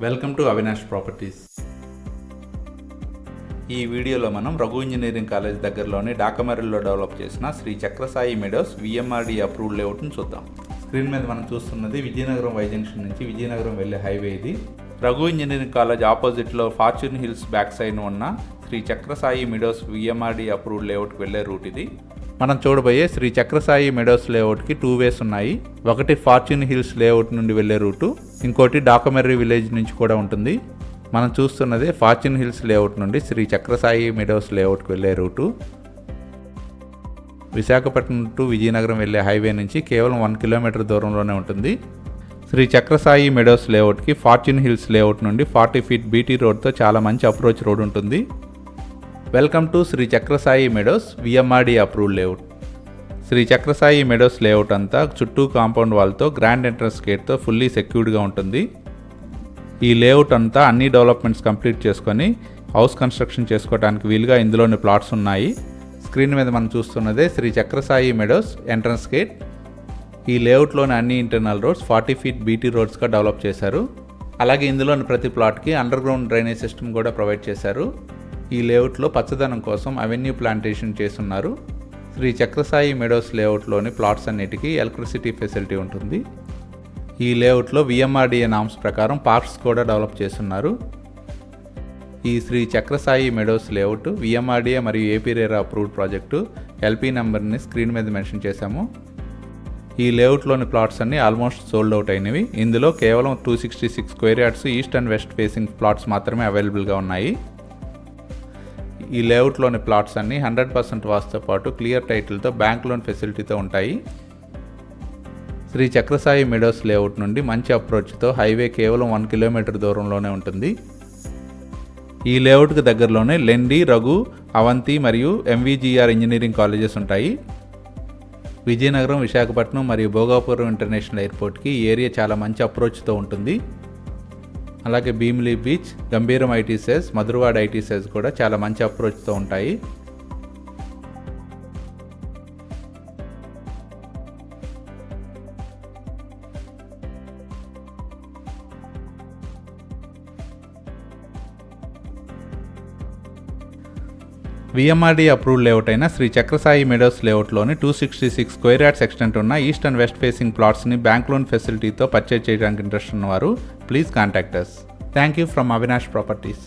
Welcome to Avinash properties. ఈ వీడియోలో మనం రఘు ఇంజనీరింగ్ కాలేజ్ దగ్గరలోని డాకమరిలో డెవలప్ చేసిన Shri Chakrasai Meadows VMRD approved లేఅవుట్ను చూద్దాం. స్క్రీన్ మీద మనం చూస్తున్నది విజయనగరం వై జంక్షన్ నుంచి విజయనగరం వెళ్ళే హైవే ఇది. రఘు ఇంజనీరింగ్ కాలేజ్ ఆపోజిట్లో ఫార్చ్యూన్ హిల్స్ బ్యాక్ సైడ్ ఉన్న Shri Chakrasai Meadows VMRD approved లేఅవుట్కి వెళ్ళే రూట్ ఇది. మనం చూడబోయే శ్రీ చక్రసాయి మెడోస్ లేఅవుట్కి 2 వేస్ ఉన్నాయి. ఒకటి ఫార్చ్యూన్ హిల్స్ లేఅవుట్ నుండి వెళ్ళే రూటు, ఇంకోటి డాకమర్రి విలేజ్ నుంచి కూడా ఉంటుంది. మనం చూస్తున్నదే ఫార్చ్యూన్ హిల్స్ లేఅవుట్ నుండి శ్రీ చక్రసాయి మెడోస్ లేఅవుట్కి వెళ్ళే రూటు. విశాఖపట్నం టు విజయనగరం వెళ్ళే హైవే నుంచి కేవలం 1 కిలోమీటర్ దూరంలోనే ఉంటుంది. శ్రీ చక్రసాయి మెడోస్ లేఅవుట్కి ఫార్చ్యూన్ హిల్స్ లేఅవుట్ నుండి 40 ఫీట్ బీటీ రోడ్తో చాలా మంచి అప్రోచ్ రోడ్ ఉంటుంది. Welcome to Shri Chakrasai Meadows VMRD approved layout. Shri Chakrasai Meadows layout అంతా చుట్టూ కాంపౌండ్ వాల్తో గ్రాండ్ ఎంట్రన్స్ గేట్తో ఫుల్లీ సెక్యూర్డ్గా ఉంటుంది. ఈ లేఅవుట్ అంతా అన్ని డెవలప్మెంట్స్ కంప్లీట్ చేసుకొని హౌస్ కన్స్ట్రక్షన్ చేసుకోవడానికి వీలుగా ఇందులోని ప్లాట్స్ ఉన్నాయి. స్క్రీన్ మీద మనం చూస్తున్నదే Shri Chakrasai Meadows entrance gate. ఈ లేఅవుట్లోని అన్ని internal roads 40 feet BT రోడ్స్గా develop చేశారు. అలాగే ఇందులోని ప్రతి ప్లాట్కి అండర్ గ్రౌండ్ డ్రైనేజ్ సిస్టమ్ కూడా ప్రొవైడ్ చేశారు. ఈ లేఅవుట్లో పచ్చదనం కోసం అవెన్యూ ప్లాంటేషన్ చేస్తున్నారు. శ్రీ చక్రసాయి మెడోస్ లేఅవుట్లోని ప్లాట్స్ అన్నిటికీ ఎలక్ట్రిసిటీ ఫెసిలిటీ ఉంటుంది. ఈ లేఅవుట్లో విఎంఆర్డిఏ నామ్స్ ప్రకారం పార్క్స్ కూడా డెవలప్ చేస్తున్నారు. ఈ Shri Chakrasai Meadows layout VMRDA మరియు AP RERA approved project LP నెంబర్ని స్క్రీన్ మీద మెన్షన్ చేశాము. ఈ లేఅవుట్లోని ప్లాట్స్ అన్ని ఆల్మోస్ట్ సోల్డ్ అవుట్ అయినవి. ఇందులో కేవలం 266 square yards east and west facing plots మాత్రమే అవైలబుల్గా ఉన్నాయి. ఈ లేఅవుట్లోని ప్లాట్స్ అన్ని 100% వాస్తుతో పాటు క్లియర్ టైటిల్తో బ్యాంక్ లోన్ ఫెసిలిటీతో ఉంటాయి. శ్రీ చక్రసాయి మెడోస్ లేఅవుట్ నుండి మంచి అప్రోచ్తో హైవే కేవలం 1 కిలోమీటర్ దూరంలోనే ఉంటుంది. ఈ లేఅవుట్కి దగ్గరలోనే లెండి, రఘు, అవంతి మరియు ఎంవిజిఆర్ ఇంజనీరింగ్ కాలేజెస్ ఉంటాయి. విజయనగరం, విశాఖపట్నం మరియు భోగాపురం ఇంటర్నేషనల్ ఎయిర్పోర్ట్కి ఈ ఏరియా చాలా మంచి అప్రోచ్తో ఉంటుంది. అలాగే Bheemili beach, Gambhiram IT SEZ, Madhurawada IT SEZ కూడా చాలా మంచి అప్రోచ్తో ఉంటాయి. విఎంఆర్డి అప్రూవ్డ్ లేఅవుట్ అయిన శ్రీ చక్రసాయి మెడోస్ లేఅవుట్లోని 266 స్క్వేర్ యార్డ్స్ ఎక్స్టెంట్ ఉన్న ఈస్ట్ అండ్ వెస్ట్ ఫేసింగ్ ప్లాట్స్ని బ్యాంక్ లోన్ ఫెసిలిటీతో పర్చేజ్ చేయడానికి ఇంట్రెస్ట్ ఉన్నవారు please contact us. Thank you from Avinash properties.